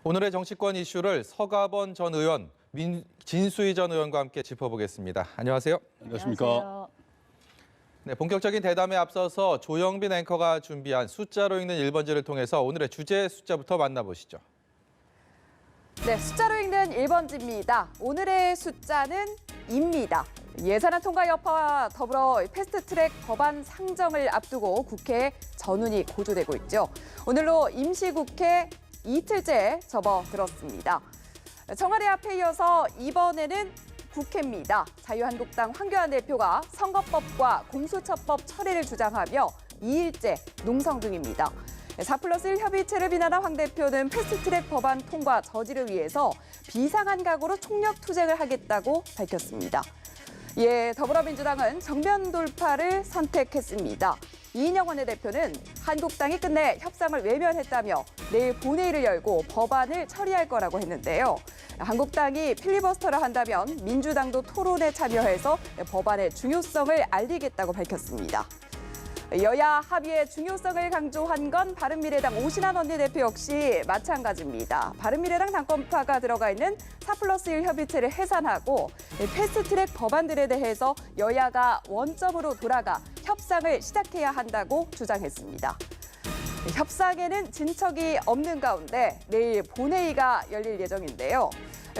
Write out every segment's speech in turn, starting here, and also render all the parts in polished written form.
오늘의 정치권 이슈를 서가번 전 의원, 진수희 전 의원과 함께 짚어보겠습니다. 안녕하세요. 안녕하십니까. 네, 본격적인 대담에 앞서서 조영빈 앵커가 준비한 숫자로 읽는 1번지를 통해서 오늘의 주제 숫자부터 만나보시죠. 네, 숫자로 읽는 1번지입니다. 오늘의 숫자는 2입니다. 예산안 통과 여파와 더불어 패스트트랙 법안 상정을 앞두고 국회에 전운이 고조되고 있죠. 오늘로 임시국회 이틀째 접어들었습니다. 청와대 앞에 이어서 이번에는 국회입니다. 자유한국당 황교안 대표가 선거법과 공수처법 처리를 주장하며 2일째 농성 중입니다. 4+1 협의체를 비난한 황 대표는 패스트트랙 법안 통과 저지를 위해서 비상한 각오로 총력 투쟁을 하겠다고 밝혔습니다. 이에 더불어민주당은 정면 돌파를 선택했습니다. 이인영 원내대표는 한국당이 끝내 협상을 외면했다며 내일 본회의를 열고 법안을 처리할 거라고 했는데요. 한국당이 필리버스터를 한다면 민주당도 토론에 참여해서 법안의 중요성을 알리겠다고 밝혔습니다. 여야 합의의 중요성을 강조한 건 바른미래당 오신환 원내대표 역시 마찬가지입니다. 바른미래당 당권파가 들어가 있는 4+1 협의체를 해산하고 패스트트랙 법안들에 대해서 여야가 원점으로 돌아가 협상을 시작해야 한다고 주장했습니다. 협상에는 진척이 없는 가운데 내일 본회의가 열릴 예정인데요.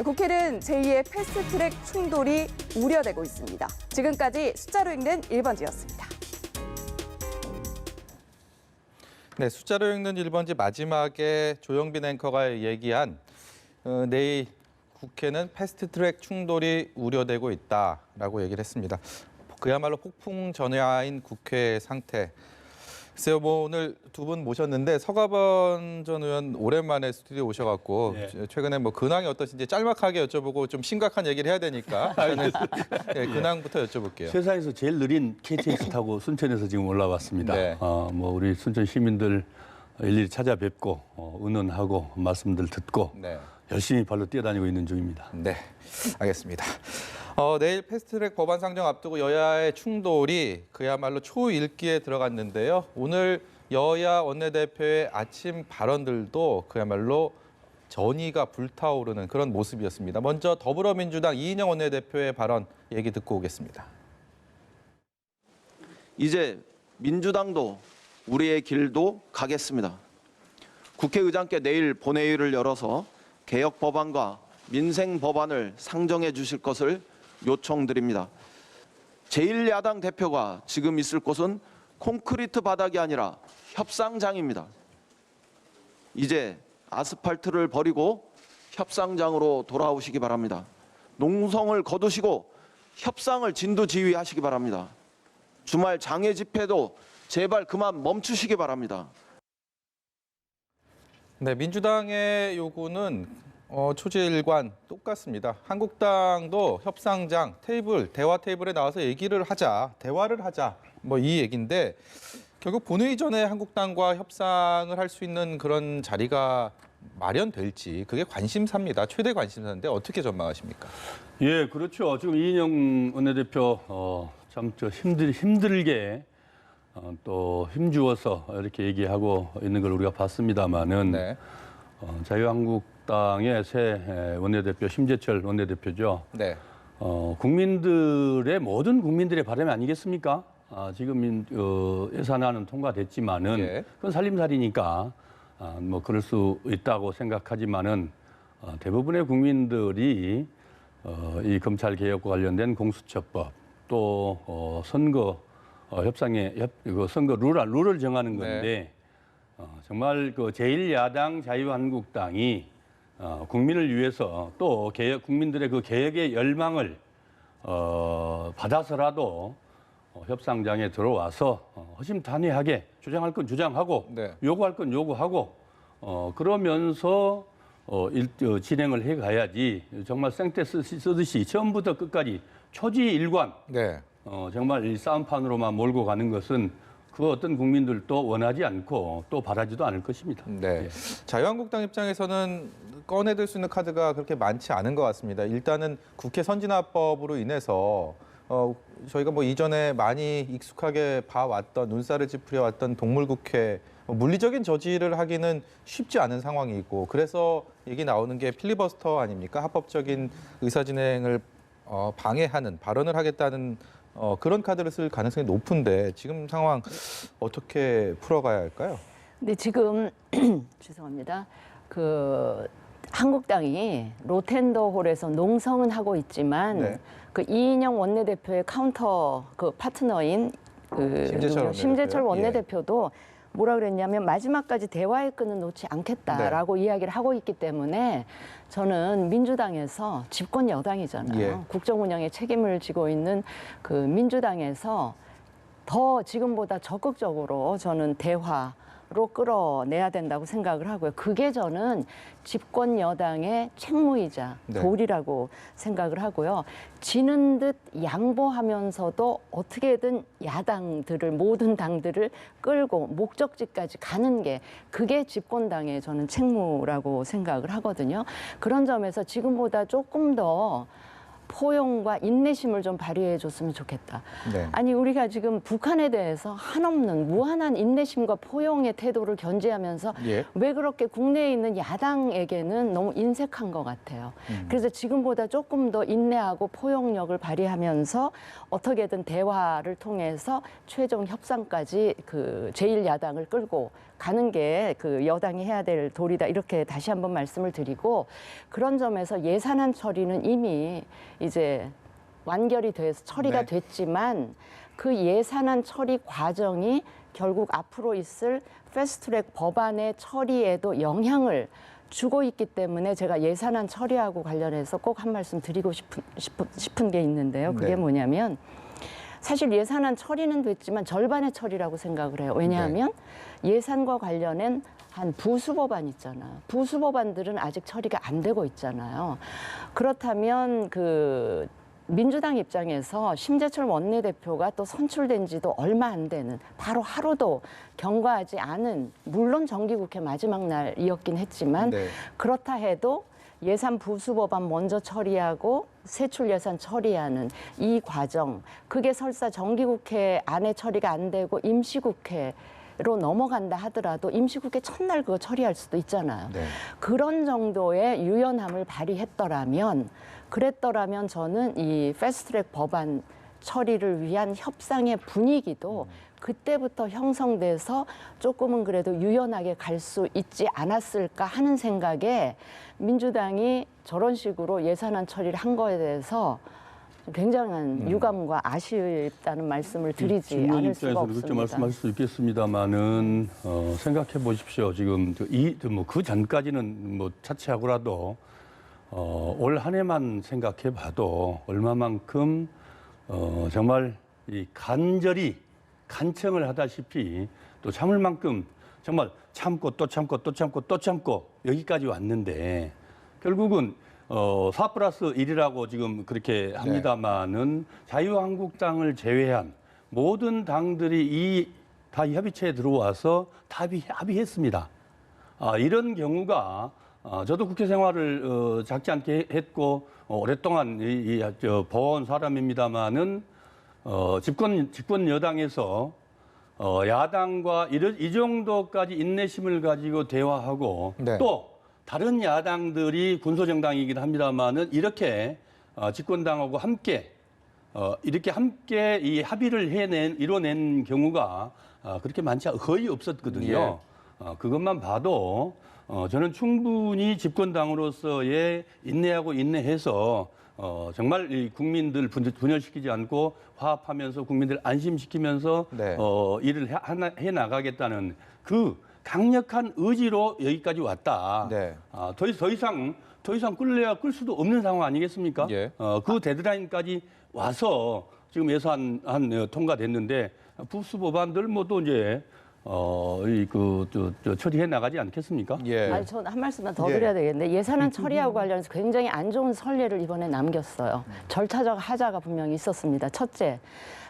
국회는 제2의 패스트트랙 충돌이 우려되고 있습니다. 지금까지 숫자로 읽는 1번지였습니다. 네, 숫자로 읽는 1번지 마지막에 조영빈 앵커가 얘기한 내일 국회는 패스트트랙 충돌이 우려되고 있다라고 얘기를 했습니다. 그야말로 폭풍 전야인 국회 상태. 글쎄요, 오늘 두 분 모셨는데 서가번 전 의원 오랜만에 스튜디오 오셔갖고 최근에 근황이 어떠신지 짤막하게 여쭤보고 좀 심각한 얘기를 해야 되니까 저는 근황부터 여쭤볼게요. 세상에서 제일 느린 KTX 타고 순천에서 지금 올라왔습니다. 네. 우리 순천 시민들 일일이 찾아뵙고 의논하고 말씀들 듣고 열심히 발로 뛰어다니고 있는 중입니다. 네, 알겠습니다. 내일 패스트트랙 법안 상정 앞두고 여야의 충돌이 그야말로 초일기에 들어갔는데요. 오늘 여야 원내대표의 아침 발언들도 그야말로 전의가 불타오르는 그런 모습이었습니다. 먼저 더불어민주당 이인영 원내대표의 발언 얘기 듣고 오겠습니다. 이제 민주당도 우리의 길도 가겠습니다. 국회의장께 내일 본회의를 열어서 개혁 법안과 민생 법안을 상정해 주실 것을 요청드립니다. 제1야당 대표가 지금 있을 곳은 콘크리트 바닥이 아니라 협상장입니다. 이제 아스팔트를 버리고 협상장으로 돌아오시기 바랍니다. 농성을 거두시고 협상을 진두지휘하시기 바랍니다. 주말 장애 집회도 제발 그만 멈추시기 바랍니다. 네, 민주당의 요구는 초지일관 똑같습니다. 한국당도 협상장, 대화 테이블에 나와서 얘기를 하자, 대화를 하자, 이 얘기인데 결국 본회의 전에 한국당과 협상을 할 수 있는 그런 자리가 마련될지 그게 관심사입니다. 최대 관심사인데 어떻게 전망하십니까? 예, 그렇죠. 지금 이인영 원내대표 참 힘들게 또 힘주어서 이렇게 얘기하고 있는 걸 우리가 봤습니다만은 자유한국당의 새 원내대표 심재철 원내대표죠. 모든 국민들의 바람이 아니겠습니까? 지금 예산안은 통과됐지만은 그건 살림살이니까 그럴 수 있다고 생각하지만은 대부분의 국민들이 이 검찰 개혁과 관련된 공수처법 또 선거 선거 룰을 정하는 건데 정말 제1야당 자유한국당이 국민을 위해서 또 국민들의 그 개혁의 열망을 받아서라도 협상장에 들어와서 허심탄회하게 주장할 건 주장하고 요구할 건 요구하고 그러면서 진행을 해가야지 정말 생떼 쓰듯이 처음부터 끝까지 초지일관 정말 이 싸움판으로만 몰고 가는 것은 그 어떤 국민들도 원하지 않고 또 바라지도 않을 것입니다. 자유한국당 입장에서는 꺼내들 수 있는 카드가 그렇게 많지 않은 것 같습니다. 일단은 국회 선진화법으로 인해서 저희가 이전에 많이 익숙하게 봐왔던 눈살을 찌푸려왔던 동물국회 물리적인 저지를 하기는 쉽지 않은 상황이고 그래서 얘기 나오는 게 필리버스터 아닙니까? 합법적인 의사진행을 방해하는 발언을 하겠다는 그런 카드를 쓸 가능성이 높은데 지금 상황 어떻게 풀어가야 할까요? 근데 지금 죄송합니다. 그 한국당이 로텐더홀에서 농성은 하고 있지만 네. 그 이인영 원내대표의 카운터 그 파트너인 그 심재철 원내대표도 뭐라 그랬냐면 마지막까지 대화의 끈은 놓지 않겠다라고 이야기를 하고 있기 때문에 저는 민주당에서 집권 여당이잖아요. 국정 운영에 책임을 지고 있는 그 민주당에서 더 지금보다 적극적으로 저는 대화로 끌어내야 된다고 생각을 하고요. 그게 저는 집권 여당의 책무이자 도리라고 생각을 하고요. 지는 듯 양보하면서도 어떻게든 야당들을 모든 당들을 끌고 목적지까지 가는 게 그게 집권당의 저는 책무라고 생각을 하거든요. 그런 점에서 지금보다 조금 더 포용과 인내심을 좀 발휘해 줬으면 좋겠다. 네. 아니 우리가 지금 북한에 대해서 한없는 무한한 인내심과 포용의 태도를 견지하면서 왜 그렇게 국내에 있는 야당에게는 너무 인색한 것 같아요. 그래서 지금보다 조금 더 인내하고 포용력을 발휘하면서 어떻게든 대화를 통해서 최종 협상까지 그 제1야당을 끌고 가는 게 그 여당이 해야 될 도리다 이렇게 다시 한번 말씀을 드리고 그런 점에서 예산안 처리는 이미 이제 완결이 돼서 처리가 됐지만 그 예산안 처리 과정이 결국 앞으로 있을 패스트트랙 법안의 처리에도 영향을 주고 있기 때문에 제가 예산안 처리하고 관련해서 꼭 한 말씀 드리고 싶은 게 있는데요. 그게 뭐냐면 사실 예산안 처리는 됐지만 절반의 처리라고 생각을 해요. 왜냐하면 예산과 관련된 한 부수법안 있잖아요. 부수법안들은 아직 처리가 안 되고 있잖아요. 그렇다면 그 민주당 입장에서 심재철 원내대표가 또 선출된 지도 얼마 안 되는 바로 하루도 경과하지 않은 물론 정기국회 마지막 날이었긴 했지만 그렇다 해도 예산 부수법안 먼저 처리하고 세출 예산 처리하는 이 과정 그게 설사 정기국회 안에 처리가 안 되고 임시국회로 넘어간다 하더라도 임시국회 첫날 그거 처리할 수도 있잖아요. 그런 정도의 유연함을 발휘했더라면 그랬더라면 저는 이 패스트트랙 법안 처리를 위한 협상의 분위기도 그때부터 형성돼서 조금은 그래도 유연하게 갈 수 있지 않았을까 하는 생각에 민주당이 저런 식으로 예산안 처리를 한 거에 대해서 굉장한 유감과 아쉽다는 말씀을 드리지 않을 수가 없습니다. 그렇게 말씀할 수 있겠습니다만은 생각해 보십시오. 지금 그 전까지는 뭐 차치하고라도 올 한 해만 생각해 봐도 얼마만큼 정말 이 간절히 간청을 하다시피 또 참을 만큼 정말 참고 또 참고 또 참고 또 참고 여기까지 왔는데 결국은 4+1이라고 지금 그렇게 합니다마는 자유한국당을 제외한 모든 당들이 다 협의체에 들어와서 다 합의했습니다. 이런 경우가 저도 국회 생활을 작지 않게 했고 오랫동안 본 사람입니다마는 집권 여당에서 야당과 이 정도까지 인내심을 가지고 대화하고 또 다른 야당들이 군소정당이긴 합니다마는 이렇게 집권당하고 함께 이렇게 함께 이 합의를 이뤄낸 경우가 그렇게 많지 거의 없었거든요. 그것만 봐도 저는 충분히 집권당으로서의 인내해서 정말 이 국민들 분열시키지 않고 화합하면서 국민들 안심시키면서 일을 해 나가겠다는 그 강력한 의지로 여기까지 왔다. 더 이상 끌래야 끌 수도 없는 상황 아니겠습니까? 그 데드라인까지 와서 지금 예산 통과됐는데 부수 법안들 뭐 또 이제 처리해 나가지 않겠습니까? 아니, 저는 한 말씀만 더 드려야 되겠는데 예산안 처리하고 관련해서 굉장히 안 좋은 선례를 이번에 남겼어요. 절차적 하자가 분명히 있었습니다. 첫째,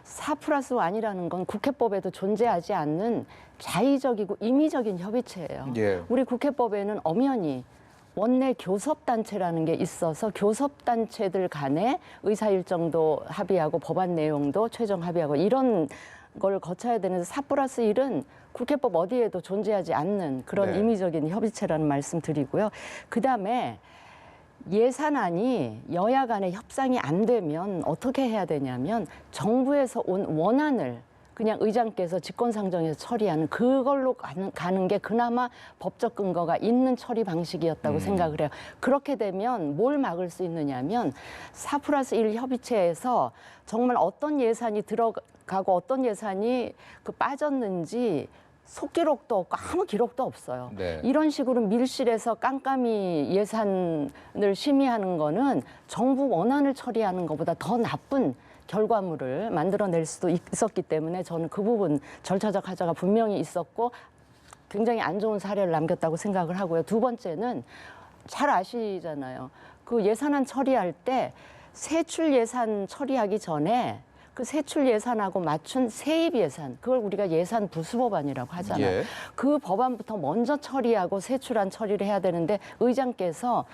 4+1이라는 건 국회법에도 존재하지 않는 자의적이고 임의적인 협의체예요. 우리 국회법에는 엄연히 원내 교섭단체라는 게 있어서 교섭단체들 간에 의사일정도 합의하고 법안 내용도 최종 합의하고 이런 걸 거쳐야 되는데 4+1은 국회법 어디에도 존재하지 않는 그런 네. 임의적인 협의체라는 말씀 드리고요. 그다음에 예산안이 여야 간의 협상이 안 되면 어떻게 해야 되냐면 정부에서 온 원안을 그냥 의장께서 직권상정해서 처리하는 그걸로 가는 게 그나마 법적 근거가 있는 처리 방식이었다고 생각을 해요. 그렇게 되면 뭘 막을 수 있느냐면 4+1 협의체에서 정말 어떤 예산이 들어가고 어떤 예산이 빠졌는지 속기록도 없고 아무 기록도 없어요. 네. 이런 식으로 밀실에서 깜깜이 예산을 심의하는 거는 정부 원안을 처리하는 것보다 더 나쁜 결과물을 만들어낼 수도 있었기 때문에 저는 그 부분 절차적 하자가 분명히 있었고 굉장히 안 좋은 사례를 남겼다고 생각을 하고요. 두 번째는 잘 아시잖아요. 그 예산안 처리할 때 세출 예산 처리하기 전에 그 세출 예산하고 맞춘 세입 예산, 그걸 우리가 예산 부수법안이라고 하잖아요. 예. 그 법안부터 먼저 처리하고 세출안 처리를 해야 되는데 의장께서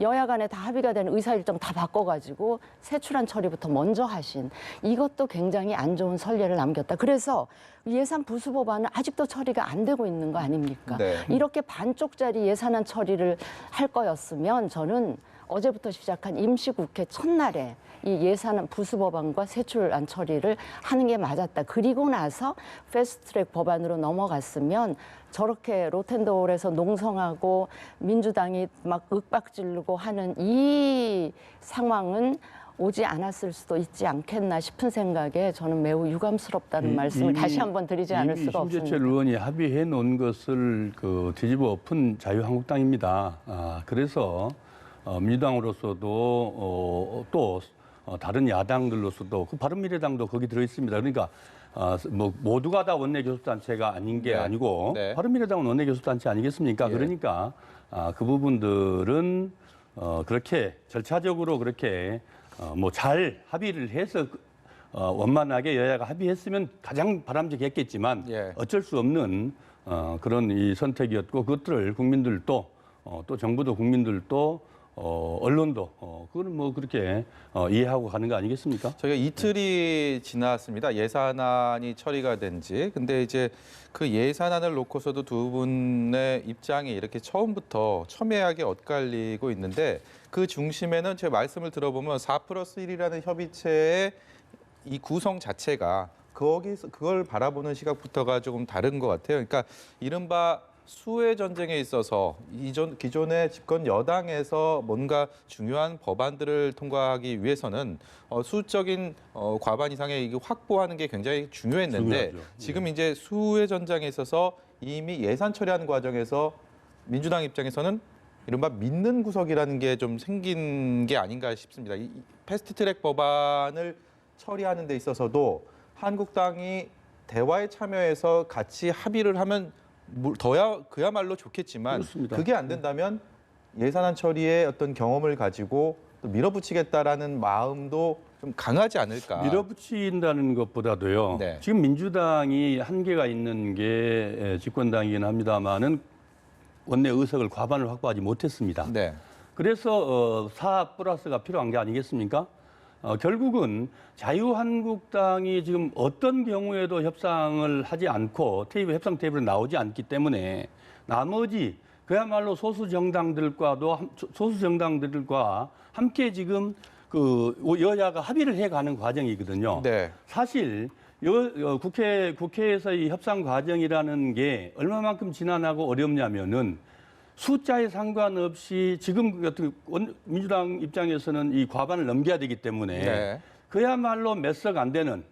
여야 간에 다 합의가 되는 의사일정 다 바꿔가지고 세출안 처리부터 먼저 하신 이것도 굉장히 안 좋은 선례를 남겼다. 그래서 예산 부수법안은 아직도 처리가 안 되고 있는 거 아닙니까? 네. 이렇게 반쪽짜리 예산안 처리를 할 거였으면 저는 어제부터 시작한 임시국회 첫날에 이 예산안 부수법안과 세출안 처리를 하는 게 맞았다. 그리고 나서 패스트트랙 법안으로 넘어갔으면 저렇게 로텐더홀에서 농성하고 민주당이 막 윽박지르고 하는 이 상황은 오지 않았을 수도 있지 않겠나 싶은 생각에 저는 매우 유감스럽다는 말씀을 다시 한번 드리지 않을 수가 없습니다. 심재철 의원이 합의해 놓은 것을 뒤집어 엎은 자유한국당입니다. 그래서 민주당으로서도 또 다른 야당들로서도 그 바른미래당도 거기 들어 있습니다. 그러니까 뭐 모두가 다 원내교섭단체가 아닌 게 네. 아니고 네. 바른미래당은 원내교섭단체 아니겠습니까? 예. 그러니까 그 부분들은 그렇게 절차적으로 그렇게 뭐 잘 합의를 해서 원만하게 여야가 합의했으면 가장 바람직했겠지만 예. 어쩔 수 없는 그런 이 선택이었고 그것들을 국민들도 또 정부도 국민들도 언론도 그걸 뭐 그렇게 이해하고 가는 거 아니겠습니까? 저희가 이틀이 지났습니다. 예산안이 처리가 된 지. 근데 이제 그 예산안을 놓고서도 두 분의 입장이 이렇게 처음부터 첨예하게 엇갈리고 있는데 그 중심에는 제 말씀을 들어보면 4+1이라는 협의체의 이 구성 자체가 거기서 그걸 바라보는 시각부터가 조금 다른 것 같아요. 그러니까 이른바 수혜 전쟁에 있어서 기존의 집권 여당에서 뭔가 중요한 법안들을 통과하기 위해서는 수적인 과반 이상의 이게 확보하는 게 굉장히 중요했는데 중요하죠. 지금 이제 수혜 전쟁에 있어서 이미 예산 처리하는 과정에서 민주당 입장에서는 이른바 믿는 구석이라는 게 좀 생긴 게 아닌가 싶습니다. 이 패스트트랙 법안을 처리하는 데 있어서도 한국당이 대화에 참여해서 같이 합의를 하면 그야말로 좋겠지만 그렇습니다. 그게 안 된다면 예산안 처리에 어떤 경험을 가지고 또 밀어붙이겠다라는 마음도 좀 강하지 않을까. 밀어붙인다는 것보다도요. 네. 지금 민주당이 한계가 있는 게 집권당이긴 합니다만은 원내 의석을 과반을 확보하지 못했습니다. 네. 그래서 4+가 필요한 게 아니겠습니까? 결국은 자유한국당이 지금 어떤 경우에도 협상을 하지 않고 협상 테이블에 나오지 않기 때문에 나머지 그야말로 소수 정당들과 함께 지금 그 여야가 합의를 해가는 과정이거든요. 네. 사실 국회에서 이 협상 과정이라는 게 얼마만큼 지난하고 어렵냐면은 숫자에 상관없이 지금 같은 민주당 입장에서는 이 과반을 넘겨야 되기 때문에 네. 그야말로 몇 석 안 되는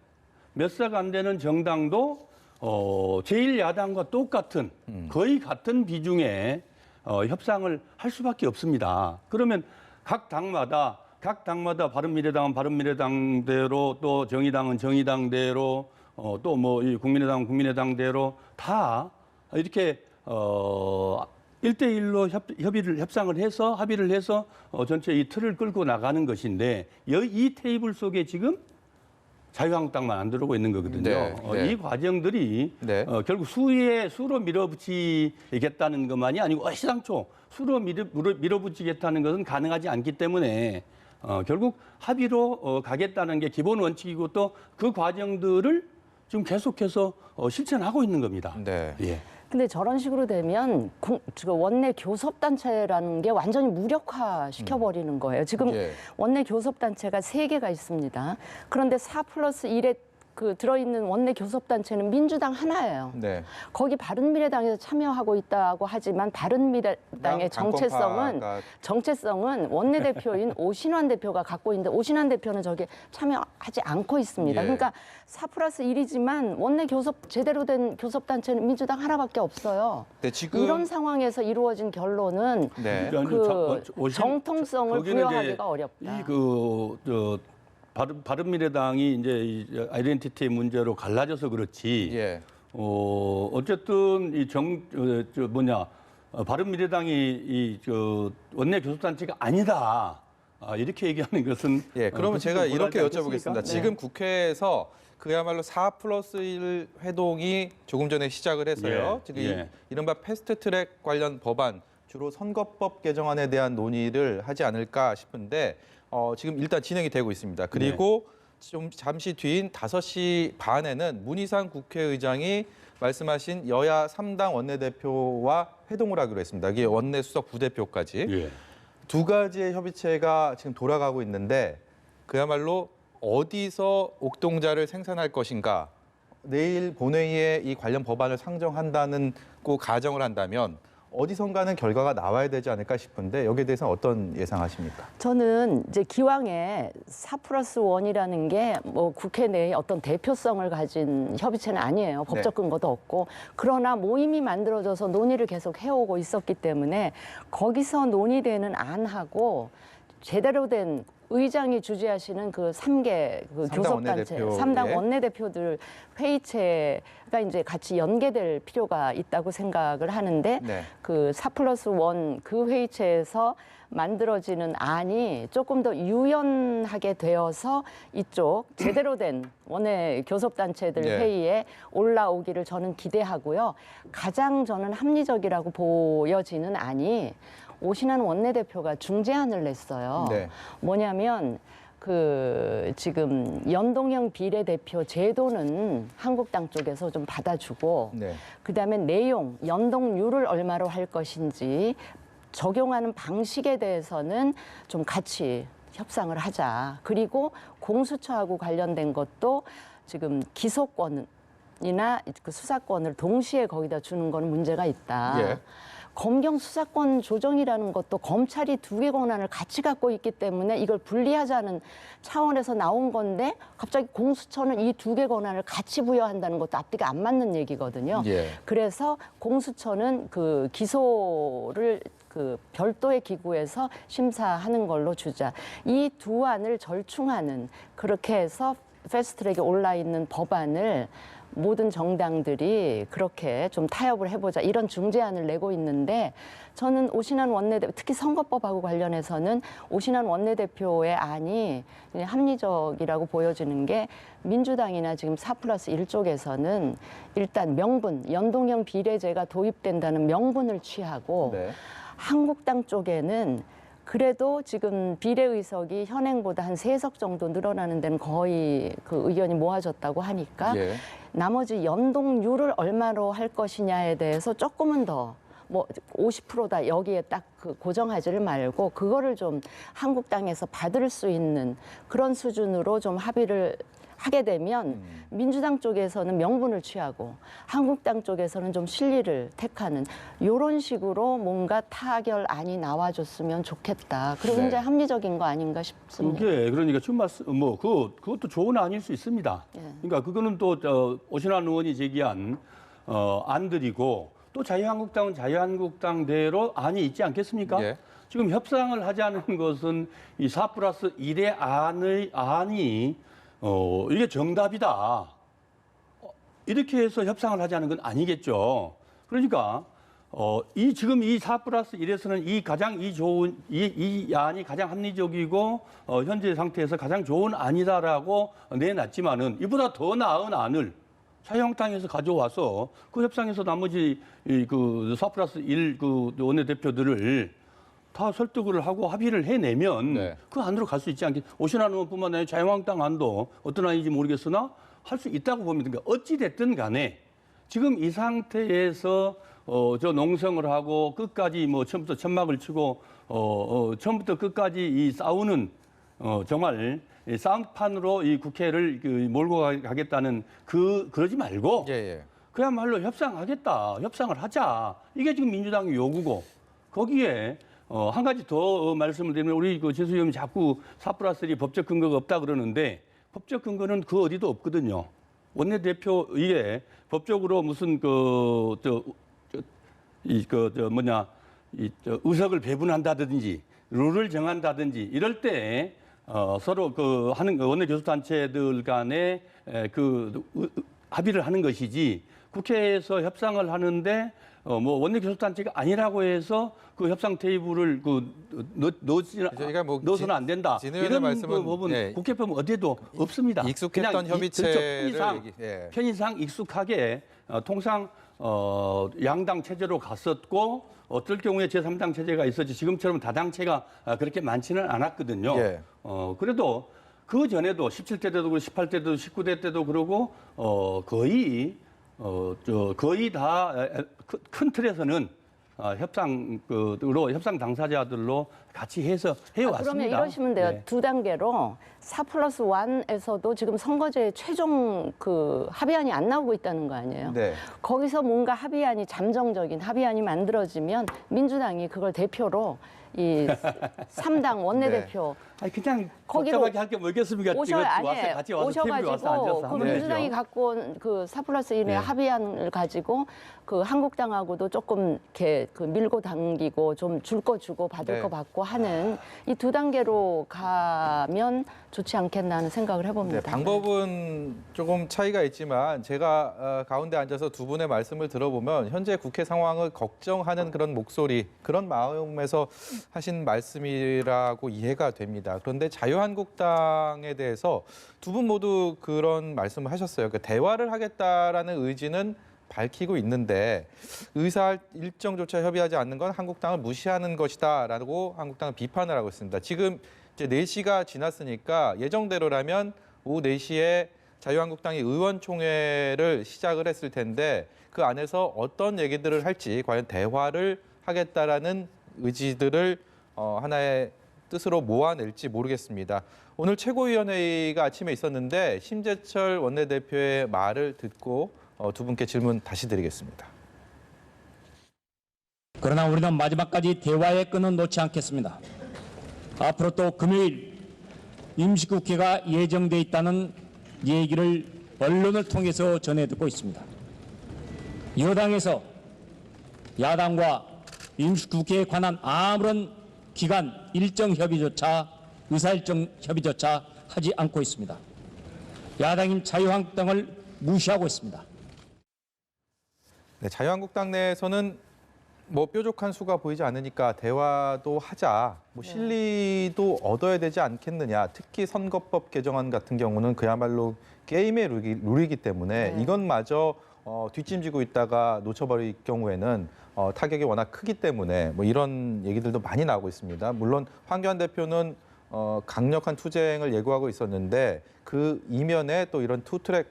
정당도 제1야당과 똑같은 거의 같은 비중의 협상을 할 수밖에 없습니다. 그러면 각 당마다 바른미래당은 바른미래당대로 또 정의당은 정의당대로 또 뭐 이 국민의당은 국민의당대로 다 이렇게 1대1로 협상을 해서 합의를 해서 전체 이 틀을 끌고 나가는 것인데 이 테이블 속에 지금 자유한국당만 안 들어오고 있는 거거든요. 네, 네. 이 과정들이 네. 결국 수로 밀어붙이겠다는 것만이 아니고 시당초 수로 밀어붙이겠다는 것은 가능하지 않기 때문에 결국 합의로 가겠다는 게 기본 원칙이고 또 그 과정들을 지금 계속해서 실천하고 있는 겁니다. 네. 예. 근데 저런 식으로 되면 원내 교섭단체라는 게 완전히 무력화시켜버리는 거예요. 지금 예. 원내 교섭단체가 3개가 있습니다. 그런데 4+1에 들어있는 원내 교섭단체는 민주당 하나예요. 네. 거기 바른미래당에서 참여하고 있다고 하지만 바른미래당의 정체성은 원내대표인 오신환 대표가 갖고 있는데 오신환 대표는 저게 참여하지 않고 있습니다. 예. 그러니까 4+1이지만 원내 제대로 된 교섭단체는 민주당 하나밖에 없어요. 네, 지금 이런 상황에서 이루어진 결론은 네. 정통성을 부여하기가 어렵다. 바른미래당이 이제 이 아이덴티티 문제로 갈라져서 그렇지. 예. 어쨌든 바른미래당이 원내 교섭단체가 아니다. 이렇게 얘기하는 것은 그러면 제가 이렇게 여쭤보겠습니다. 네. 지금 국회에서 그야말로 4+1 회동이 조금 전에 시작을 해서요. 지금 이른바 패스트트랙 관련 법안, 주로 선거법 개정안에 대한 논의를 하지 않을까 싶은데 지금 일단 진행이 되고 있습니다. 그리고 좀 잠시 뒤인 5시 반에는 문희상 국회의장이 말씀하신 여야 3당 원내대표와 회동을 하기로 했습니다. 이게 원내수석 부대표까지. 두 가지의 협의체가 지금 돌아가고 있는데 그야말로 어디서 옥동자를 생산할 것인가, 내일 본회의에 이 관련 법안을 상정한다는 고 가정을 한다면 어디선가는 결과가 나와야 되지 않을까 싶은데 여기에 대해서는 어떤 예상하십니까? 저는 이제 기왕에 4+1이라는 게 뭐 국회 내에 어떤 대표성을 가진 협의체는 아니에요. 법적 근거도 없고. 그러나 모임이 만들어져서 논의를 계속 해오고 있었기 때문에 거기서 논의되는 안하고 제대로 된 의장이 주재하시는 그 3개 교섭단체, 3당 원내대표들 회의체가 이제 같이 연계될 필요가 있다고 생각을 하는데 그 4+1 그 회의체에서 만들어지는 안이 조금 더 유연하게 되어서 이쪽 제대로 된 원내 교섭단체들 회의에 올라오기를 저는 기대하고요. 가장 저는 합리적이라고 보여지는 안이 오신환 원내대표가 중재안을 냈어요. 뭐냐면 지금 연동형 비례대표 제도는 한국당 쪽에서 좀 받아주고 그다음에 내용, 연동률을 얼마로 할 것인지 적용하는 방식에 대해서는 좀 같이 협상을 하자. 그리고 공수처하고 관련된 것도 지금 기소권이나 그 수사권을 동시에 거기다 주는 건 문제가 있다. 검경 수사권 조정이라는 것도 검찰이 2개 권한을 같이 갖고 있기 때문에 이걸 분리하자는 차원에서 나온 건데 갑자기 공수처는 이 2개 권한을 같이 부여한다는 것도 앞뒤가 안 맞는 얘기거든요. 그래서 공수처는 그 기소를 별도의 기구에서 심사하는 걸로 주자. 이 두 안을 절충하는 그렇게 해서 패스트트랙에 올라 있는 법안을 모든 정당들이 그렇게 좀 타협을 해보자 이런 중재안을 내고 있는데 저는 오신환 원내대표 특히 선거법하고 관련해서는 오신환 원내대표의 안이 합리적이라고 보여지는 게 민주당이나 지금 4+1 쪽에서는 일단 명분, 연동형 비례제가 도입된다는 명분을 취하고 한국당 쪽에는 그래도 지금 비례의석이 현행보다 한 3석 정도 늘어나는 데는 거의 그 의견이 모아졌다고 하니까 나머지 연동률을 얼마로 할 것이냐에 대해서 조금은 더 뭐 50%다 여기에 딱 고정하지를 말고 그거를 좀 한국당에서 받을 수 있는 그런 수준으로 좀 합의를 하게 되면 민주당 쪽에서는 명분을 취하고 한국당 쪽에서는 좀 실리를 택하는 이런 식으로 뭔가 타결안이 나와줬으면 좋겠다. 그리고 굉장히 합리적인 거 아닌가 싶습니다. 그게 그러니까 지금 그것도 좋은 안일 수 있습니다. 그러니까 그거는 또 오신환 의원이 제기한 안들이고 또 자유한국당은 자유한국당대로 안이 있지 않겠습니까? 지금 협상을 하자는 것은 이 4+1의 안이 이게 정답이다. 이렇게 해서 협상을 하자는 건 아니겠죠. 그러니까 지금 이 4+1에서는 이 안이 가장 합리적이고 현재 상태에서 가장 좋은 안이다라고 내놨지만은 이보다 더 나은 안을 자유한국당에서 가져와서 그 협상에서 나머지 그 4+1 그 원내대표들을 다 설득을 하고 합의를 해내면 그 안으로 갈 수 있지 않겠. 오신환 의원뿐만 아니라 자유한국당 안도 어떤 안인지 모르겠으나 할 수 있다고 봅니다. 그러니까 어찌 됐든 간에 지금 이 상태에서 저 농성을 하고 끝까지 뭐 처음부터 천막을 치고 처음부터 끝까지 이 싸우는 정말 이 싸움판으로 이 국회를 몰고 가겠다는 그러지 말고 그야말로 협상을 하자. 이게 지금 민주당의 요구고 거기에 한 가지 더 말씀을 드리면 우리 그 재수 의원이 자꾸 4+3 법적 근거가 없다 그러는데 법적 근거는 그 어디도 없거든요. 원내대표 이게 법적으로 무슨 의석을 배분한다든지 룰을 정한다든지 이럴 때 서로 하는 원내교섭단체들 간에 합의를 하는 것이지 국회에서 협상을 하는데 뭐 원내교섭단체가 아니라고 해서 그 협상 테이블을 넣어서는 안 된다. 이런 법은 국회법은 어디에도 없습니다. 익숙했던 협의체를 편의상 익숙하게 통상 양당 체제로 갔었고 어떨 경우에 제3당 체제가 있었지 지금처럼 다당체가 그렇게 많지는 않았거든요. 그래도 그 전에도 17대 때도 그렇고 18대 때도 19대 때도 그러고 거의 다 큰 틀에서는 협상 당사자들로 같이 해서 해왔습니다. 그러면 이러시면 돼요. 네. 두 단계로 4+1에서도 지금 선거제 최종 합의안이 안 나오고 있다는 거 아니에요? 네. 거기서 뭔가 합의안이 잠정적인 합의안이 만들어지면 민주당이 그걸 대표로 이 3당 원내대표 아니 그냥 거기로 복잡하게 할 게 뭐겠습니까? 같이 와서 테이블에 와서 앉아서 그 민주당이 갖고 온 그 4+1의 합의안을 가지고 그 한국당하고도 조금 이렇게 밀고 당기고 좀 줄 거 주고 받을 거 받고 하는 이 두 단계로 가면 좋지 않겠나 하는 생각을 해봅니다. 네, 방법은 조금 차이가 있지만 제가 가운데 앉아서 두 분의 말씀을 들어보면 현재 국회 상황을 걱정하는 그런 목소리, 그런 마음에서 하신 말씀이라고 이해가 됩니다. 그런데 자유한국당에 대해서 두 분 모두 그런 말씀을 하셨어요. 그러니까 대화를 하겠다라는 의지는 밝히고 있는데 의사 일정조차 협의하지 않는 건 한국당을 무시하는 것이다라고 한국당은 비판을 하고 있습니다. 지금 이제 4시가 지났으니까 예정대로라면 오후 4시에 자유한국당이 의원총회를 시작을 했을 텐데 그 안에서 어떤 얘기들을 할지 과연 대화를 하겠다라는 의지들을 하나의 뜻으로 모아낼지 모르겠습니다. 오늘 최고위원회의가 아침에 있었는데 심재철 원내대표의 말을 듣고 두 분께 질문 다시 드리겠습니다. 그러나 우리는 마지막까지 대화의 끈은 놓지 않겠습니다. 앞으로 또 금요일 임시국회가 예정돼 있다는 얘기를 언론을 통해서 전해 듣고 있습니다. 여당에서 야당과 임시국회에 관한 아무런 기간 일정 협의조차 의사일정 협의조차 하지 않고 있습니다. 야당인 자유한국당을 무시하고 있습니다. 네, 자유한국당 내에서는 뭐 뾰족한 수가 보이지 않으니까 대화도 하자, 뭐 실리도 얻어야 되지 않겠느냐. 특히 선거법 개정안 같은 경우는 그야말로 게임의 룰이기 때문에 이것마저 뒷짐지고 있다가 놓쳐버릴 경우에는 타격이 워낙 크기 때문에 뭐 이런 얘기들도 많이 나오고 있습니다. 물론 황교안 대표는 강력한 투쟁을 예고하고 있었는데 그 이면에 또 이런 투트랙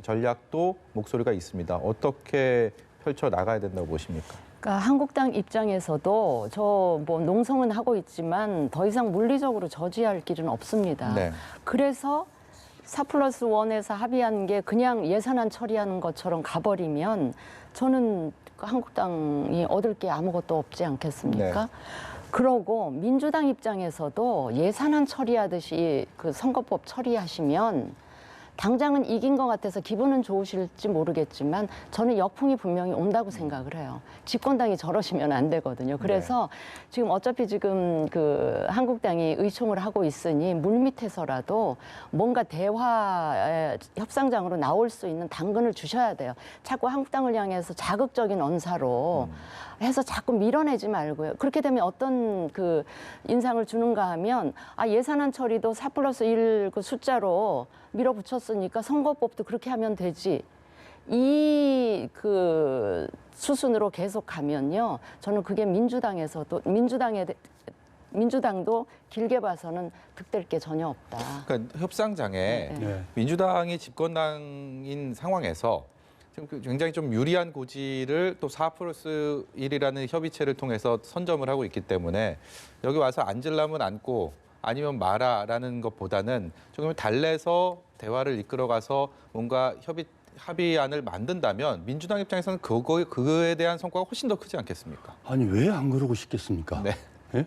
전략도 목소리가 있습니다. 어떻게 펼쳐 나가야 된다고 보십니까? 그러니까 한국당 입장에서도 뭐 농성은 하고 있지만 더 이상 물리적으로 저지할 길은 없습니다. 네. 그래서 4+1에서 합의한 게 그냥 예산안 처리하는 것처럼 가버리면 저는 한국당이 얻을 게 아무것도 없지 않겠습니까? 네. 그러고 민주당 입장에서도 예산안 처리하듯이 그 선거법 처리하시면 당장은 이긴 것 같아서 기분은 좋으실지 모르겠지만 저는 역풍이 분명히 온다고 생각을 해요. 집권당이 저러시면 안 되거든요. 그래서 지금 어차피 지금 그 한국당이 의총을 하고 있으니 물밑에서라도 뭔가 대화 협상장으로 나올 수 있는 당근을 주셔야 돼요. 자꾸 한국당을 향해서 자극적인 언사로 해서 자꾸 밀어내지 말고요. 그렇게 되면 어떤 그 인상을 주는가 하면 예산안 처리도 4+1 그 숫자로 밀어붙였으니까 선거법도 그렇게 하면 되지. 이 그 수순으로 계속 가면요. 저는 그게 민주당에 민주당도 길게 봐서는 득될 게 전혀 없다. 그러니까 협상장에 네. 민주당이 집권당인 상황에서 지금 굉장히 좀 유리한 고지를 또 4+1이라는 협의체를 통해서 선점을 하고 있기 때문에 여기 와서 앉으려면 앉고 아니면 마라라는 것보다는 조금 달래서 대화를 이끌어가서 뭔가 합의안을 만든다면 민주당 입장에서는 그거에 대한 성과가 훨씬 더 크지 않겠습니까? 아니 왜 안 그러고 싶겠습니까? 네. 예?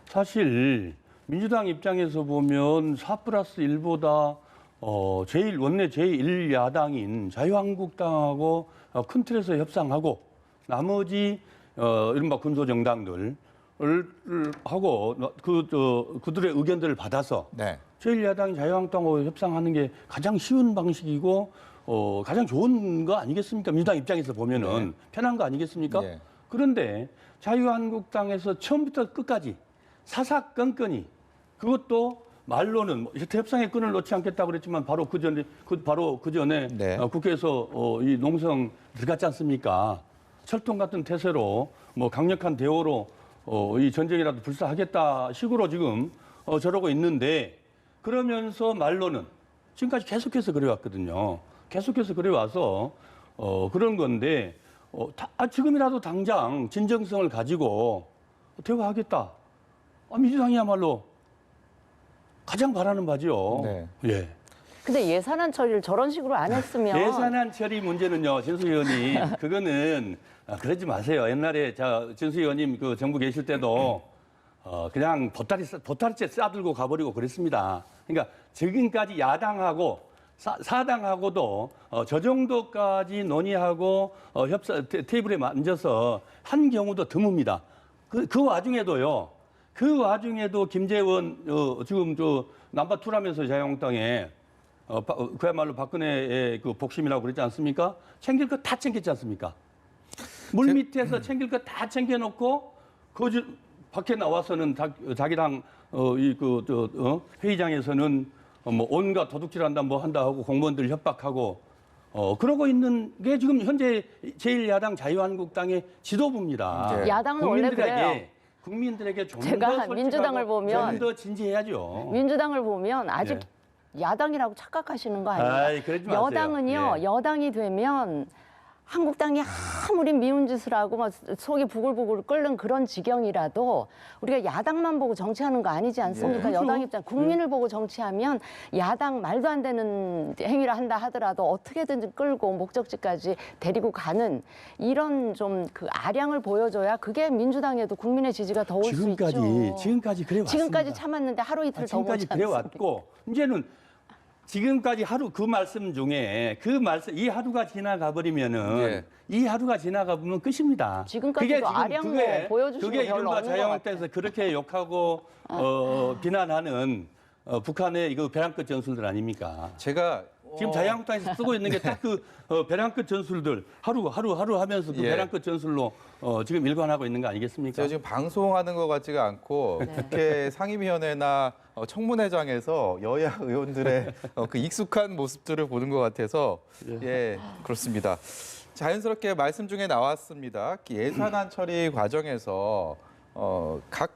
사실 민주당 입장에서 보면 4+1보다 원내 제1야당인 자유한국당하고 큰 틀에서 협상하고 나머지 이른바 군소정당들 하고 그들의 의견들을 받아서 네. 제1야당인 자유한국당하고 협상하는 게 가장 쉬운 방식이고 가장 좋은 거 아니겠습니까? 민주당 입장에서 보면은 편한 거 아니겠습니까? 네. 그런데 자유한국당에서 처음부터 끝까지 사사건건이 그것도 말로는 협상의 끈을 놓지 않겠다고 그랬지만 바로 그 전에 네. 국회에서 이 농성 들어갔지 않습니까? 철통 같은 태세로 뭐 강력한 대오로 이 전쟁이라도 불사하겠다 식으로 지금 저러고 있는데 그러면서 말로는 지금까지 계속해서 그래왔거든요. 계속해서 그래와서 그런 건데 지금이라도 당장 진정성을 가지고 대화하겠다. 민주당이야말로 가장 바라는 바지요. 네. 예. 근데 예산안 처리를 저런 식으로 안 했으면 예산안 처리 문제는요, 진수 의원님, 그거는 그러지 마세요. 옛날에 진수 의원님 그 정부 계실 때도 그냥 보따리째 싸들고 가버리고 그랬습니다. 그러니까 지금까지 야당하고 사당하고도 저 정도까지 논의하고 테이블에 앉아서 한 경우도 드뭅니다. 그 와중에도 김재원 지금 넘버2라면서 자유한국당에 그야말로 박근혜의 그 복심이라고 그랬지 않습니까? 챙길 거 다 챙겼지 않습니까? 물 밑에서 챙길 거 다 챙겨놓고 밖에 나와서는 자기당 회의장에서는 뭐 온갖 도둑질한다 뭐 한다 하고 공무원들 협박하고 그러고 있는 게 지금 현재 제1야당 자유한국당의 지도부입니다. 네. 야당은 원래 그래요. 국민들에게 좀 제가 더 민주당을 보면 좀 더 진지해야죠. 민주당을 보면 아직 야당이라고 착각하시는 거 아니에요? 아이, 그러지 마세요. 여당은요, 예. 여당이 되면 한국당이 아무리 미운 짓을 하고 막 속이 부글부글 끓는 그런 지경이라도 우리가 야당만 보고 정치하는 거 아니지 않습니까? 예. 여당 입장, 국민을 보고 정치하면 야당 말도 안 되는 행위를 한다 하더라도 어떻게든지 끌고 목적지까지 데리고 가는 이런 좀 그 아량을 보여줘야 그게 민주당에도 국민의 지지가 더 올 수 있죠. 지금까지 그래 왔습니다. 지금까지 참았는데 하루 이틀 더 지금까지 못지 그래 않습니까? 왔고 이제는 지금까지 하루 그 말씀 중에 이 하루가 지나가 버리면은 이 하루가 지나가 보면 끝입니다. 지금까지도 아량 보여주신 그게 거 별로 이른바 없는 것 자유한국당에서 그렇게 욕하고 비난하는 북한의 이거 벼랑 끝 전술들 아닙니까? 제가 지금 자유한국당에서 쓰고 있는 게 딱 그 벼랑 끝 전술들 하루 하면서 그 벼랑 끝 전술로 지금 일관하고 있는 거 아니겠습니까? 제가 지금 방송하는 것 같지가 않고 국회 상임위원회나 청문회장에서 여야 의원들의 그 익숙한 모습들을 보는 것 같아서 예 그렇습니다. 자연스럽게 말씀 중에 나왔습니다. 예산안 처리 과정에서 각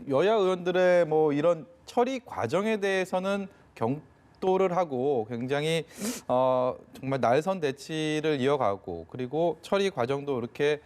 여야 의원들의 뭐 이런 처리 과정에 대해서는 경도를 하고 굉장히 정말 날선 대치를 이어가고 그리고 처리 과정도 이렇게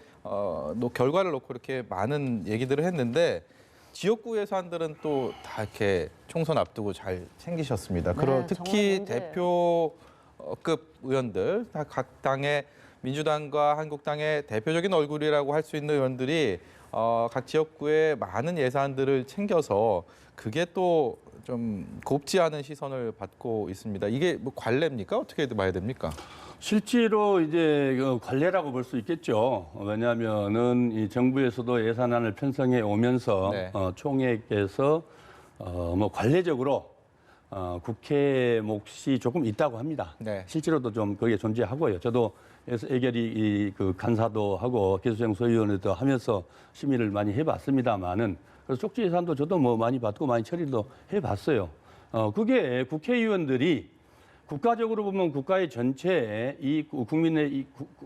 결과를 놓고 이렇게 많은 얘기들을 했는데 지역구 예산들은 또 다 이렇게 총선 앞두고 잘 챙기셨습니다. 그리고 특히 대표급 의원들, 각 당의 민주당과 한국당의 대표적인 얼굴이라고 할 수 있는 의원들이 각 지역구의 많은 예산들을 챙겨서 그게 또 좀 곱지 않은 시선을 받고 있습니다. 이게 뭐 관례입니까? 어떻게 봐야 됩니까? 실제로 이제 관례라고 볼 수 있겠죠. 왜냐하면은 이 정부에서도 예산안을 편성해 오면서 총액에서 뭐 관례적으로 국회 몫이 조금 있다고 합니다. 네. 실제로도 좀 그게 존재하고요. 저도 애결이 그 간사도 하고 기수정 소위원회도 하면서 심의를 많이 해봤습니다만은 그래서 쪽지 예산도 저도 뭐 많이 받고 많이 처리도 해봤어요. 그게 국회의원들이 국가적으로 보면 국가의 전체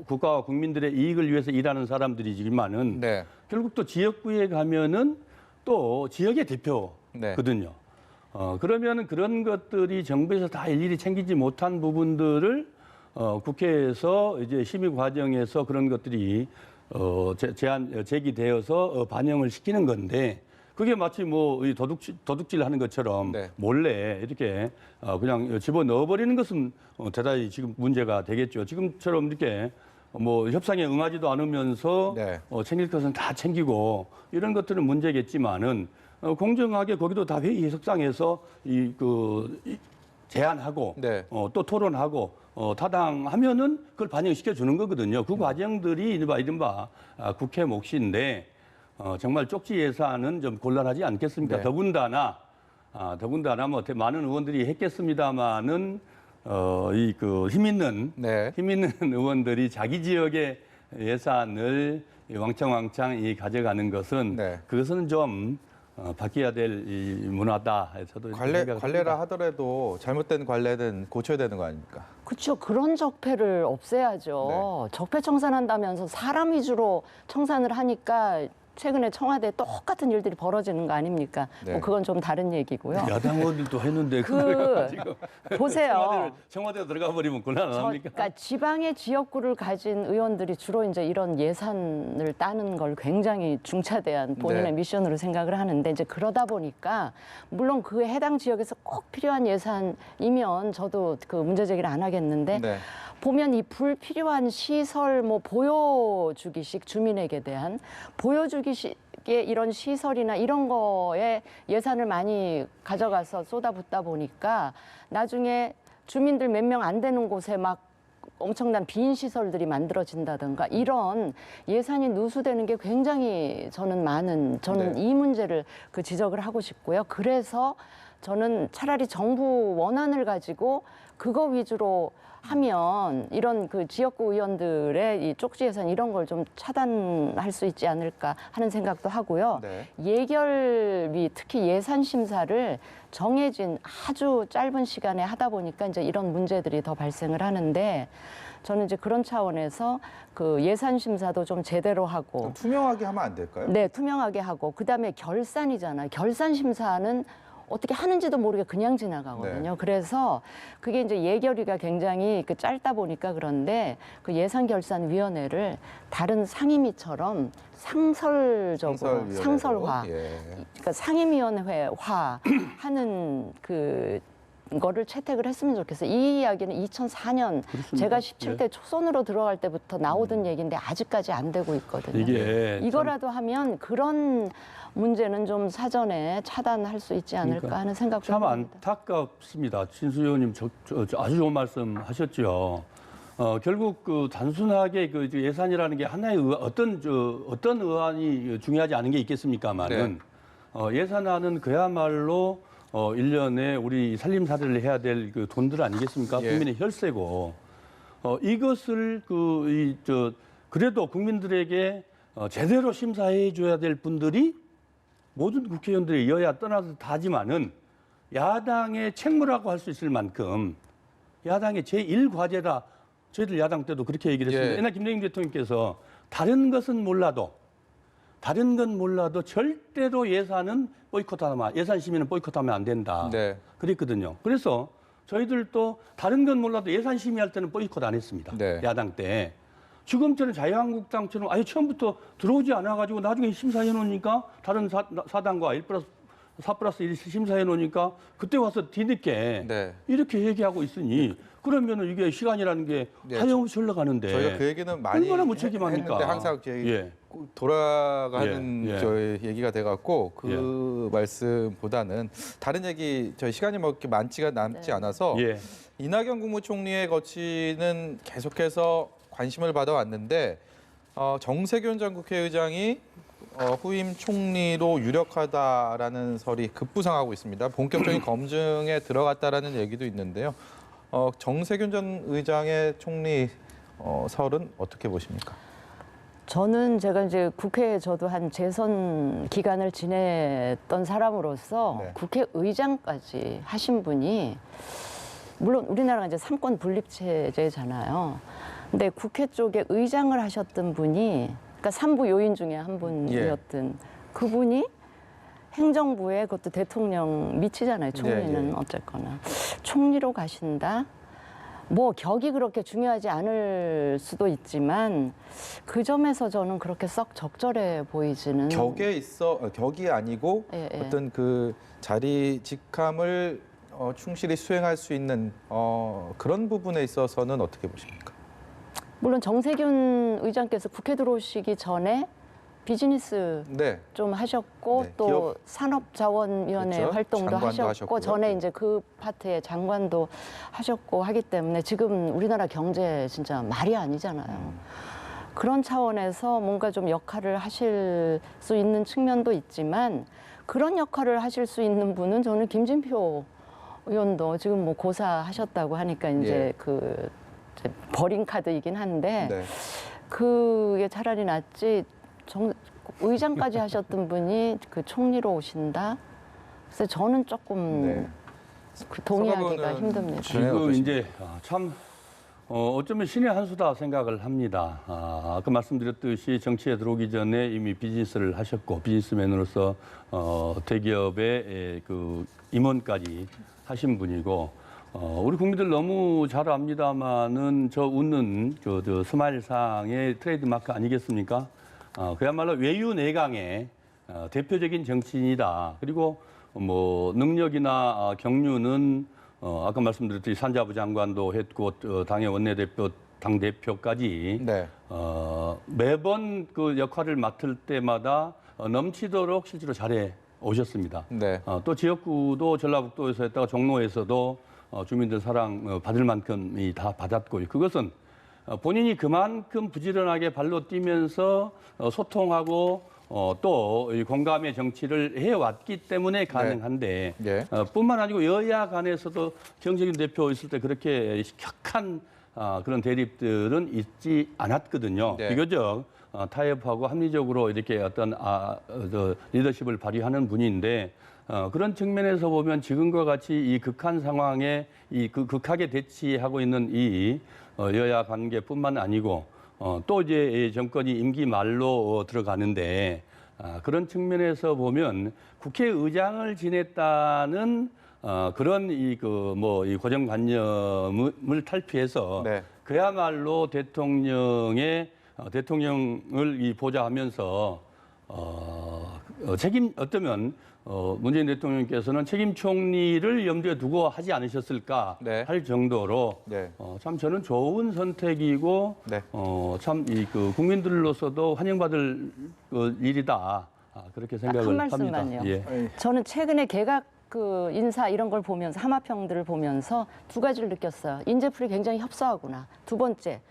국가와 국민들의 이익을 위해서 일하는 사람들이지만은 결국 또 지역구에 가면은 또 지역의 대표거든요. 그러면 그런 것들이 정부에서 다 일일이 챙기지 못한 부분들을 국회에서 이제 심의 과정에서 그런 것들이 제기되어서 반영을 시키는 건데 그게 마치 뭐 도둑질 하는 것처럼 몰래 이렇게 그냥 집어 넣어버리는 것은 대단히 지금 문제가 되겠죠. 지금처럼 이렇게 뭐 협상에 응하지도 않으면서 챙길 것은 다 챙기고 이런 것들은 문제겠지만은 공정하게 거기도 다 회의 석상에서 제안하고 또 토론하고 타당하면은 그걸 반영시켜 주는 거거든요. 그 과정들이 이른바 국회 몫인데 정말 쪽지 예산은 좀 곤란하지 않겠습니까? 더군다나 뭐 많은 의원들이 했겠습니다만은 힘 있는 의원들이 자기 지역의 예산을 왕창 가져가는 것은 그것은 좀 바뀌어야 될 이 문화다. 저도 관례라 하더라도 잘못된 관례는 고쳐야 되는 거 아닙니까? 그렇죠. 그런 적폐를 없애야죠. 적폐 청산한다면서 사람 위주로 청산을 하니까 최근에 청와대에 똑같은 일들이 벌어지는 거 아닙니까? 뭐 그건 좀 다른 얘기고요. 야당 의원들도 했는데 보세요. 청와대에 들어가 버리면 곤란 안 합니까? 그러니까 지방의 지역구를 가진 의원들이 주로 이제 이런 예산을 따는 걸 굉장히 중차대한 본인의 미션으로 생각을 하는데 이제 그러다 보니까 물론 그 해당 지역에서 꼭 필요한 예산이면 저도 그 문제 제기를 안 하겠는데 보면 이 불필요한 시설 뭐 보여주기식 주민에게 대한 보여주기식의 이런 시설이나 이런 거에 예산을 많이 가져가서 쏟아붓다 보니까 나중에 주민들 몇 명 안 되는 곳에 막 엄청난 빈 시설들이 만들어진다든가 이런 예산이 누수되는 게 굉장히 저는 이 문제를 지적을 하고 싶고요. 그래서 저는 차라리 정부 원안을 가지고 그거 위주로 하면 이런 지역구 의원들의 이 쪽지 예산 이런 걸 좀 차단할 수 있지 않을까 하는 생각도 하고요. 예결위 특히 예산 심사를 정해진 아주 짧은 시간에 하다 보니까 이제 이런 문제들이 더 발생을 하는데 저는 이제 그런 차원에서 그 예산 심사도 좀 제대로 하고 투명하게 하면 안 될까요? 네, 투명하게 하고 그다음에 결산이잖아요. 결산 심사는 어떻게 하는지도 모르게 그냥 지나가거든요. 그래서 그게 이제 예결위가 굉장히 짧다 보니까 그런데 그 예산결산위원회를 다른 상임위처럼 상설적으로 상설화, 그러니까 상임위원회화 하는 거를 채택을 했으면 좋겠어요. 이 이야기는 2004년 제가 17대 초선으로 들어갈 때부터 나오던 얘기인데 아직까지 안 되고 있거든요. 이거라도 하면 그런 문제는 좀 사전에 차단할 수 있지 않을까 하는 생각도 참 합니다. 안타깝습니다. 진수 의원님 아주 좋은 말씀 하셨죠. 결국 단순하게 예산이라는 게 하나의 어떤 의안이 중요하지 않은 게 있겠습니까만은 예산안은 그야말로 1년에 우리 살림살이를 해야 될 돈들 아니겠습니까? 국민의 혈세고 이것을 그래도 국민들에게 제대로 심사해 줘야 될 분들이 모든 국회의원들이 여야 떠나서 다 하지만은 야당의 책무라고 할 수 있을 만큼 야당의 제1과제다. 저희들 야당 때도 그렇게 얘기를 했습니다. 옛날 김대중 대통령께서 다른 건 몰라도 절대로 예산 심의는 보이콧하면 안 된다. 그랬거든요. 그래서 저희들도 다른 건 몰라도 예산 심의할 때는 보이콧 안 했습니다. 야당 때. 지금처럼 자유한국당처럼 아예 처음부터 들어오지 않아가지고 나중에 심사해 놓으니까 다른 사당과 4+1 심사해 놓으니까 그때 와서 뒤늦게 이렇게 얘기하고 있으니 그러면은 이게 시간이라는 게 하염없이 흘러가는데 저희가 그 얘기는 많이 얼마나 무책임합니까? 항상 돌아가는 저희 얘기가 돼갖고 말씀보다는 다른 얘기 저희 시간이 뭐 이렇게 많지가 남지 않아서 이낙연 국무총리의 거취는 계속해서 관심을 받아왔는데 정세균 전 국회의장이 후임 총리로 유력하다라는 설이 급부상하고 있습니다. 본격적인 검증에 들어갔다라는 얘기도 있는데요. 정세균 전 의장의 총리 설은 어떻게 보십니까? 저는 제가 이제 국회에 저도 한 재선 기간을 지냈던 사람으로서 국회의장까지 하신 분이 물론 우리나라가 이제 삼권 분립 체제잖아요. 근데 국회 쪽에 의장을 하셨던 분이 그러니까 3부 요인 중에 한 분이었던 그분이 행정부에 그것도 대통령 미치잖아요. 총리는 예. 어쨌거나. 총리로 가신다? 뭐 격이 그렇게 중요하지 않을 수도 있지만 그 점에서 저는 그렇게 썩 적절해 보이지는. 격이 아니고 예, 예. 어떤 그 자리 직함을 충실히 수행할 수 있는 그런 부분에 있어서는 어떻게 보십니까? 물론 정세균 의장께서 국회 들어오시기 전에 비즈니스 네. 좀 하셨고 네, 또 기업- 산업자원위원회 그렇죠. 활동도 장관도 하셨고 하셨고요. 전에 이제 그 파트의 장관도 하셨고 하기 때문에 지금 우리나라 경제 진짜 말이 아니잖아요. 그런 차원에서 뭔가 좀 역할을 하실 수 있는 측면도 있지만 그런 역할을 하실 수 있는 분은 저는 김진표 의원도 지금 뭐 고사하셨다고 하니까 이제 예. 그 이제 버린 카드이긴 한데 네. 그게 차라리 낫지. 의장까지 하셨던 분이 그 총리로 오신다. 그래서 저는 조금 네. 그 동의하기가 서가분은 힘듭니다. 지금 지금 이제 참 어쩌면 신의 한 수다 생각을 합니다. 아까 말씀드렸듯이 정치에 들어오기 전에 이미 비즈니스를 하셨고 비즈니스맨으로서 대기업의 그 임원까지 하신 분이고 우리 국민들 너무 잘 압니다마는 저 웃는 저 스마일상의 트레이드마크 아니겠습니까? 그야말로 외유 내강의 대표적인 정치인이다. 그리고 뭐 능력이나 경륜은 아까 말씀드렸듯이 산자부 장관도 했고 당의 원내대표, 당 대표까지 네. 매번 그 역할을 맡을 때마다 넘치도록 실제로 잘해 오셨습니다. 네. 또 지역구도 전라북도에서 했다가 종로에서도 주민들 사랑 받을 만큼 다 받았고 그것은 본인이 그만큼 부지런하게 발로 뛰면서 소통하고 또 이 공감의 정치를 해왔기 때문에 가능한데 네. 뿐만 아니고 여야 간에서도 정세균 대표 있을 때 그렇게 격한 그런 대립들은 있지 않았거든요. 네. 비교적 타협하고 합리적으로 이렇게 어떤 리더십을 발휘하는 분인데 그런 측면에서 보면 지금과 같이 이 극한 상황에 극하게 대치하고 있는 이 여야 관계뿐만 아니고 또 이제 정권이 임기 말로 들어가는데 그런 측면에서 보면 국회의장을 지냈다는 그런 이 고정관념을 탈피해서 네. 그야말로 대통령을 보좌하면서 어쩌면 문재인 대통령께서는 책임 총리를 염두에 두고 하지 않으셨을까 네. 할 정도로 네. 참 저는 좋은 선택이고 네. 참 국민들로서도 환영받을 일이다 그렇게 생각을 한 합니다. 말씀만요. 예. 저는 최근에 개각 그 인사 이런 걸 보면서 하마평들을 보면서 두 가지를 느꼈어요. 인재풀이 굉장히 협소하구나. 두 번째,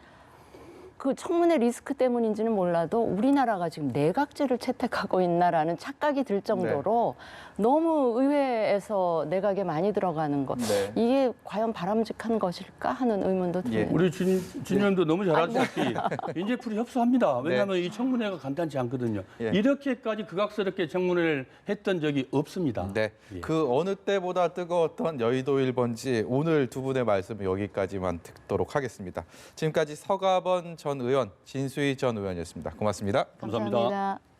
그 청문회 리스크 때문인지는 몰라도 우리나라가 지금 내각제를 채택하고 있나라는 착각이 들 정도로 너무 의회에서 내각에 많이 들어가는 것. 네. 이게 과연 바람직한 것일까 하는 의문도 듭니다. 우리 진 의원도 너무 잘 아시다시피 인재풀이 협소합니다. 왜냐하면 이 청문회가 간단치 않거든요. 예. 이렇게까지 극악스럽게 청문회를 했던 적이 없습니다. 네. 예. 그 어느 때보다 뜨거웠던 여의도 1번지 오늘 두 분의 말씀 여기까지만 듣도록 하겠습니다. 지금까지 서가번 전 의원, 진수희 전 의원이었습니다. 고맙습니다. 감사합니다. 감사합니다.